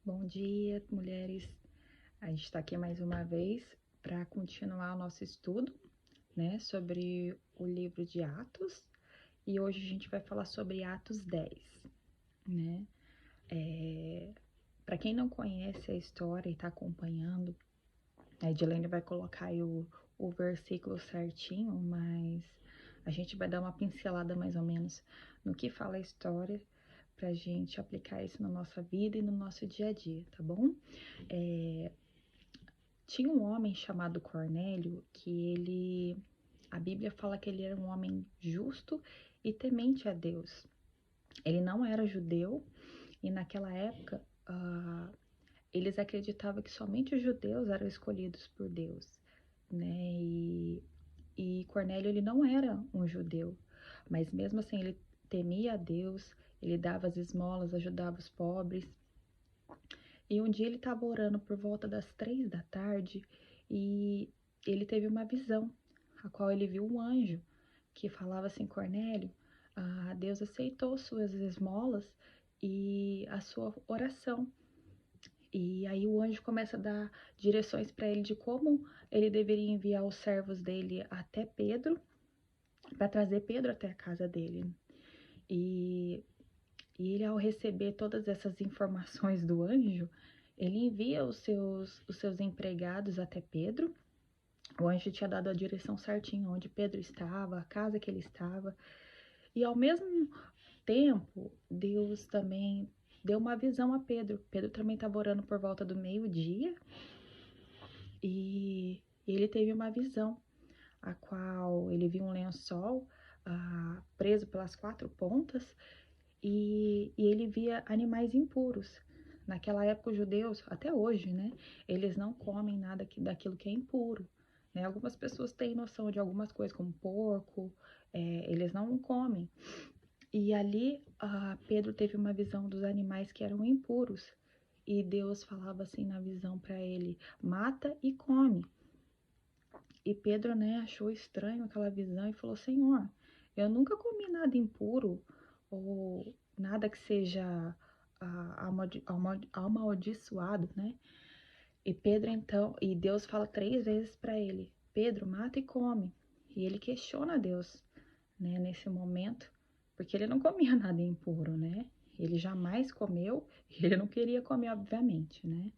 Bom dia, mulheres. A gente está aqui mais uma vez para continuar o nosso estudo, né, sobre o livro de Atos. E hoje a gente vai falar sobre Atos 10, né? Para quem não conhece a história e está acompanhando, a Edilene vai colocar aí o versículo certinho, mas a gente vai dar uma pincelada mais ou menos no que fala a história, para a gente aplicar isso na nossa vida e no nosso dia a dia, tá bom? Tinha um homem chamado Cornélio a Bíblia fala que ele era um homem justo e temente a Deus. Ele não era judeu e naquela época eles acreditavam que somente os judeus eram escolhidos por Deus, né? E Cornélio ele não era um judeu, mas mesmo assim ele temia a Deus, ele dava as esmolas, ajudava os pobres. E um dia ele estava orando por volta das 3 da tarde e ele teve uma visão, a qual ele viu um anjo que falava assim: Cornélio, Deus aceitou suas esmolas e a sua oração. E aí o anjo começa a dar direções para ele de como ele deveria enviar os servos dele até Pedro, para trazer Pedro até a casa dele. E ele, ao receber todas essas informações do anjo, ele envia os seus empregados até Pedro. O anjo tinha dado a direção certinha onde Pedro estava, a casa que ele estava. E ao mesmo tempo, Deus também deu uma visão a Pedro. Pedro também estava orando por volta do meio-dia e ele teve uma visão, a qual ele viu um lençol preso pelas 4 pontas e ele via animais impuros. Naquela época, os judeus, até hoje, né, eles não comem nada daquilo que é impuro. Né? Algumas pessoas têm noção de algumas coisas, como porco, eles não comem. E ali, Pedro teve uma visão dos animais que eram impuros. E Deus falava assim na visão para ele: mata e come. E Pedro, né, achou estranho aquela visão e falou: Senhor, eu nunca comi nada impuro ou nada que seja amaldiçoado, né? E Pedro então, e Deus fala 3 vezes para ele: Pedro, mata e come. E ele questiona Deus, né, nesse momento, porque ele não comia nada impuro, né? Ele jamais comeu, ele não queria comer, obviamente, né?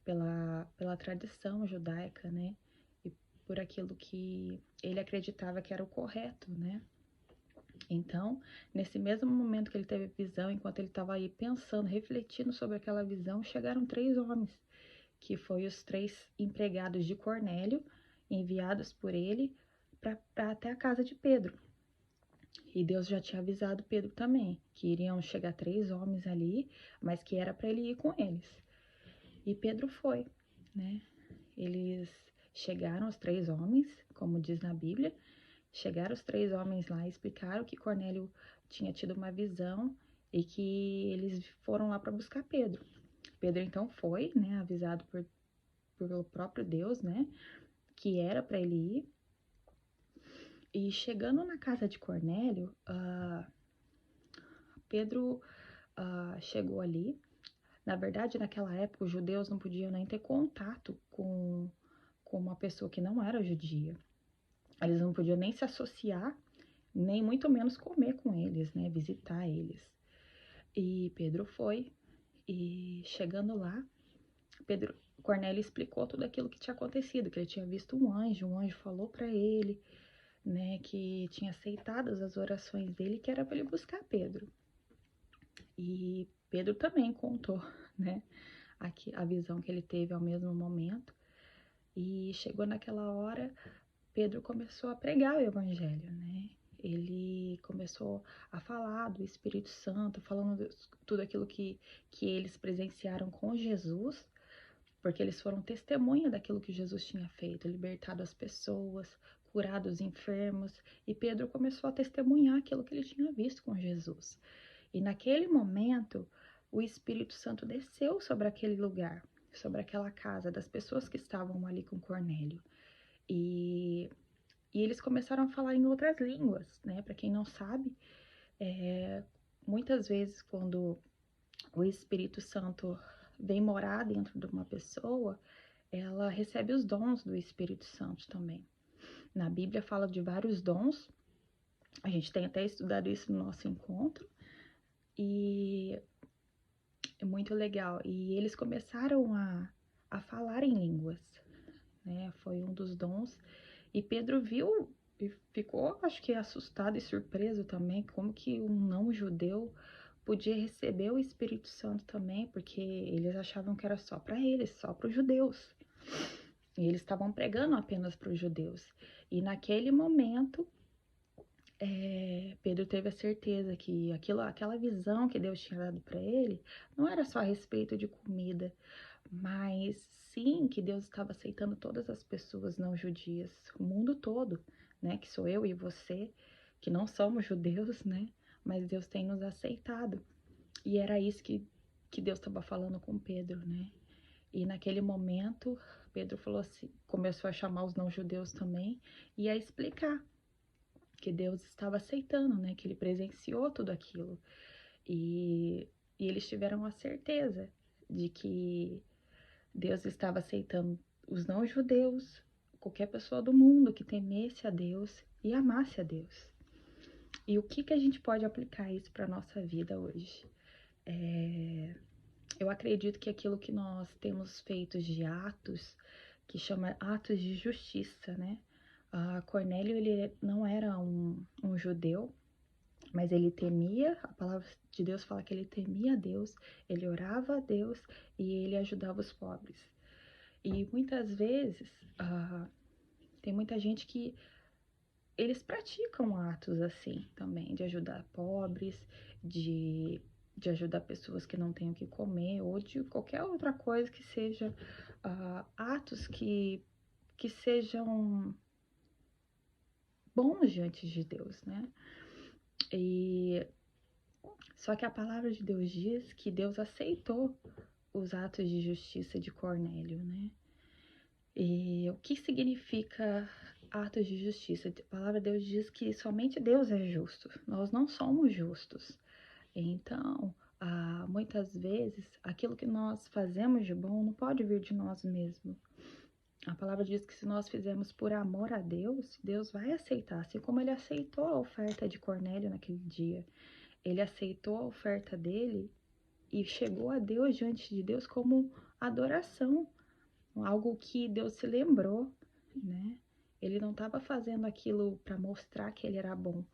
Pela tradição judaica, né? E por aquilo que ele acreditava que era o correto, né? Então, nesse mesmo momento que ele teve visão, enquanto ele estava aí pensando, refletindo sobre aquela visão, chegaram 3 homens, que foi os 3 empregados de Cornélio, enviados por ele para até a casa de Pedro. E Deus já tinha avisado Pedro também, que iriam chegar 3 homens ali, mas que era para ele ir com eles. E Pedro foi, né? Eles chegaram, os 3 homens, como diz na Bíblia, chegaram os 3 homens lá e explicaram que Cornélio tinha tido uma visão e que eles foram lá para buscar Pedro. Pedro então foi, né, avisado pelo próprio Deus, né, que era para ele ir. E chegando na casa de Cornélio, Pedro chegou ali. Na verdade, naquela época, os judeus não podiam nem ter contato com uma pessoa que não era judia. Eles não podiam nem se associar, nem muito menos comer com eles, né? Visitar eles. E Pedro foi, e chegando lá, Cornélio explicou tudo aquilo que tinha acontecido, que ele tinha visto um anjo falou para ele, né, que tinha aceitado as orações dele, que era para ele buscar Pedro. E Pedro também contou, né, a visão que ele teve ao mesmo momento. E chegou naquela hora, Pedro começou a pregar o evangelho, né? Ele começou a falar do Espírito Santo, falando tudo aquilo que eles presenciaram com Jesus, porque eles foram testemunha daquilo que Jesus tinha feito, libertado as pessoas, curado os enfermos, e Pedro começou a testemunhar aquilo que ele tinha visto com Jesus. E naquele momento, o Espírito Santo desceu sobre aquele lugar, sobre aquela casa, das pessoas que estavam ali com Cornélio. E eles começaram a falar em outras línguas, né? Para quem não sabe, muitas vezes quando o Espírito Santo vem morar dentro de uma pessoa, ela recebe os dons do Espírito Santo também. Na Bíblia fala de vários dons, a gente tem até estudado isso no nosso encontro, e é muito legal. E eles começaram a falar em línguas, né? Foi um dos dons. E Pedro viu e ficou, acho que, assustado e surpreso também, como que um não-judeu podia receber o Espírito Santo também, porque eles achavam que era só para eles, só para os judeus. E eles estavam pregando apenas para os judeus. E naquele momento, Pedro teve a certeza que aquela visão que Deus tinha dado para ele não era só a respeito de comida, mas sim que Deus estava aceitando todas as pessoas não judias, o mundo todo, né? Que sou eu e você, que não somos judeus, né? Mas Deus tem nos aceitado. E era isso que Deus estava falando com Pedro, né? E naquele momento, Pedro falou assim, começou a chamar os não-judeus também e a explicar que Deus estava aceitando, né? Que ele presenciou tudo aquilo. E eles tiveram a certeza de que Deus estava aceitando os não-judeus, qualquer pessoa do mundo que temesse a Deus e amasse a Deus. E o que a gente pode aplicar isso para a nossa vida hoje? Eu acredito que aquilo que nós temos feito de atos, que chama atos de justiça, né? Cornélio, ele não era um judeu, mas ele temia, a palavra de Deus fala que ele temia a Deus, ele orava a Deus e ele ajudava os pobres. E muitas vezes, tem muita gente que eles praticam atos assim também, de ajudar pobres, de, de ajudar pessoas que não têm o que comer, ou de qualquer outra coisa que seja atos que sejam bons diante de Deus, né? E só que a palavra de Deus diz que Deus aceitou os atos de justiça de Cornélio, né? E o que significa atos de justiça? A palavra de Deus diz que somente Deus é justo, nós não somos justos. Então, muitas vezes, aquilo que nós fazemos de bom não pode vir de nós mesmos. A palavra diz que se nós fizermos por amor a Deus, Deus vai aceitar, assim como ele aceitou a oferta de Cornélio naquele dia. Ele aceitou a oferta dele e chegou a Deus diante de Deus como adoração, algo que Deus se lembrou, né? Ele não estava fazendo aquilo para mostrar que ele era bom,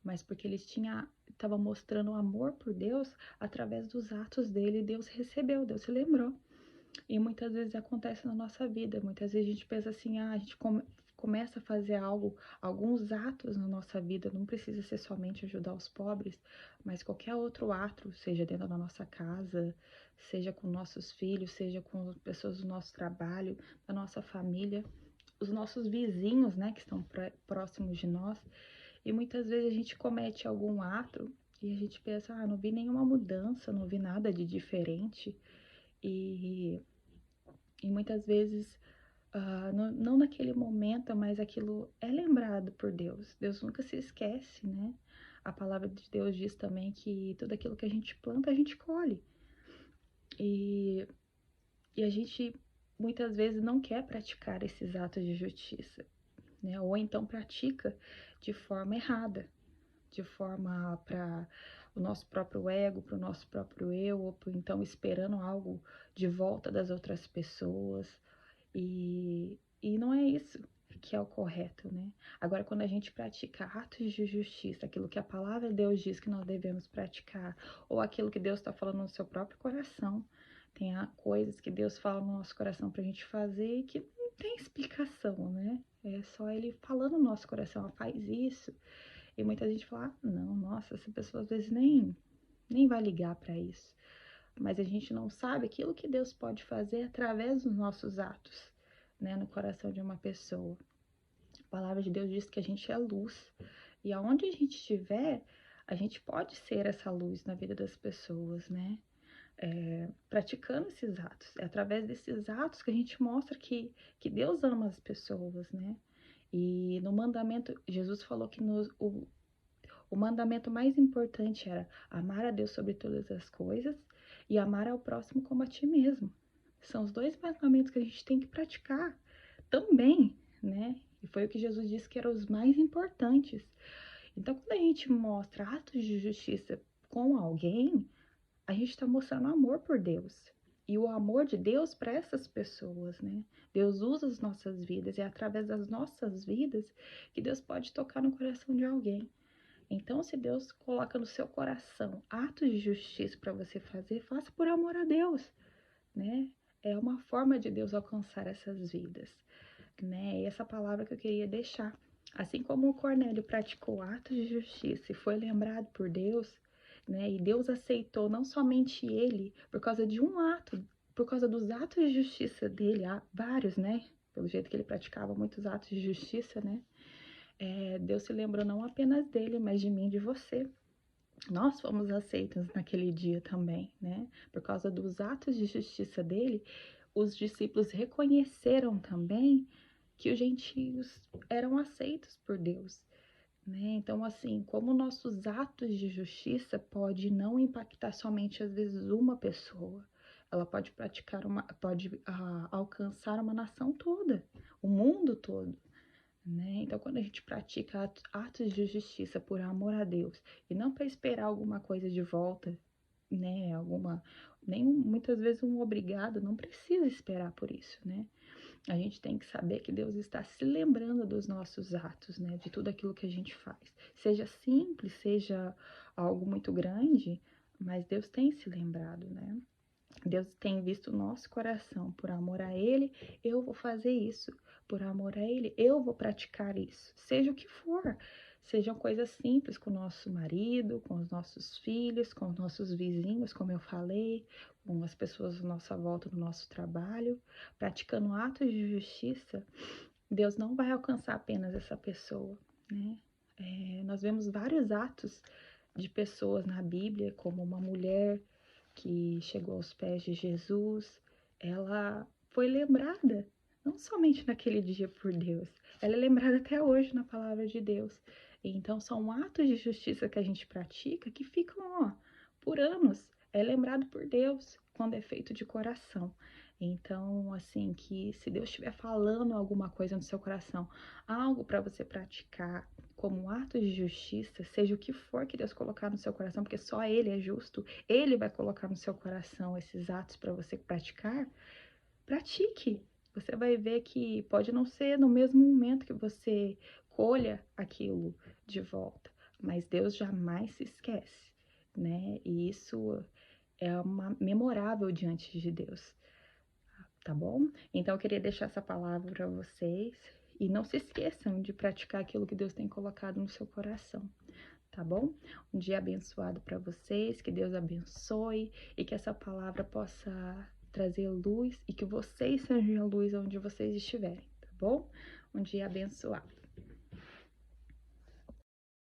mas porque ele estava mostrando o amor por Deus através dos atos dele. Deus recebeu, Deus se lembrou. E muitas vezes acontece na nossa vida. Muitas vezes a gente pensa assim, a gente começa a fazer alguns atos na nossa vida. Não precisa ser somente ajudar os pobres, mas qualquer outro ato, seja dentro da nossa casa, seja com nossos filhos, seja com pessoas do nosso trabalho, da nossa família, os nossos vizinhos, né, que estão próximos de nós. E muitas vezes a gente comete algum ato e a gente pensa, não vi nenhuma mudança, não vi nada de diferente. E muitas vezes, não naquele momento, mas aquilo é lembrado por Deus. Deus nunca se esquece, né? A palavra de Deus diz também que tudo aquilo que a gente planta, a gente colhe. E a gente muitas vezes não quer praticar esses atos de justiça, né? Ou então pratica de forma errada, de forma para o nosso próprio ego, para o nosso próprio eu, ou então esperando algo de volta das outras pessoas. E não é isso que é o correto, né? Agora, quando a gente pratica atos de justiça, aquilo que a palavra de Deus diz que nós devemos praticar, ou aquilo que Deus está falando no seu próprio coração, tem coisas que Deus fala no nosso coração para a gente fazer e que não tem explicação, né? É só Ele falando no nosso coração, faz isso. E muita gente fala, não, nossa, essa pessoa às vezes nem vai ligar para isso. Mas a gente não sabe aquilo que Deus pode fazer através dos nossos atos, né, no coração de uma pessoa. A palavra de Deus diz que a gente é luz. E aonde a gente estiver, a gente pode ser essa luz na vida das pessoas, né? Praticando esses atos. É através desses atos que a gente mostra que Deus ama as pessoas, né? E no mandamento, Jesus falou que O mandamento mais importante era amar a Deus sobre todas as coisas e amar ao próximo como a ti mesmo. São os dois mandamentos que a gente tem que praticar também, né? E foi o que Jesus disse que eram os mais importantes. Então, quando a gente mostra atos de justiça com alguém, a gente está mostrando amor por Deus. E o amor de Deus para essas pessoas, né? Deus usa as nossas vidas e é através das nossas vidas que Deus pode tocar no coração de alguém. Então, se Deus coloca no seu coração atos de justiça para você fazer, faça por amor a Deus, né? É uma forma de Deus alcançar essas vidas, né? E essa palavra que eu queria deixar. Assim como o Cornélio praticou atos de justiça e foi lembrado por Deus, né? E Deus aceitou não somente ele por causa de um ato, por causa dos atos de justiça dele, há vários, né? Pelo jeito que ele praticava muitos atos de justiça, né? Deus se lembrou não apenas dele, mas de mim e de você. Nós fomos aceitos naquele dia também, né? Por causa dos atos de justiça dele, os discípulos reconheceram também que os gentios eram aceitos por Deus, né? Então, assim, como nossos atos de justiça pode não impactar somente às vezes uma pessoa, ela pode alcançar uma nação toda, o mundo todo, né? Então, quando a gente pratica atos de justiça por amor a Deus e não para esperar alguma coisa de volta, né? Muitas vezes um obrigado não precisa esperar por isso, né? A gente tem que saber que Deus está se lembrando dos nossos atos, né? De tudo aquilo que a gente faz. Seja simples, seja algo muito grande, mas Deus tem se lembrado, né? Deus tem visto o nosso coração. Por amor a Ele, eu vou fazer isso. Por amor a Ele, eu vou praticar isso. Seja o que for. Sejam coisas simples com o nosso marido, com os nossos filhos, com os nossos vizinhos, como eu falei, com as pessoas à nossa volta no nosso trabalho. Praticando atos de justiça, Deus não vai alcançar apenas essa pessoa, né? Nós vemos vários atos de pessoas na Bíblia, como uma mulher que chegou aos pés de Jesus, ela foi lembrada, não somente naquele dia por Deus, ela é lembrada até hoje na palavra de Deus. Então, são atos de justiça que a gente pratica que ficam, ó, por anos. É lembrado por Deus quando é feito de coração. Então, assim, que se Deus estiver falando alguma coisa no seu coração, algo para você praticar, como um ato de justiça, seja o que for que Deus colocar no seu coração, porque só Ele é justo, Ele vai colocar no seu coração esses atos para você praticar, pratique. Você vai ver que pode não ser no mesmo momento que você colha aquilo de volta, mas Deus jamais se esquece, né? E isso é uma memorável diante de Deus, tá bom? Então eu queria deixar essa palavra para vocês e não se esqueçam de praticar aquilo que Deus tem colocado no seu coração, tá bom? Um dia abençoado para vocês, que Deus abençoe e que essa palavra possa trazer luz e que vocês sejam a luz onde vocês estiverem, tá bom? Um dia abençoado.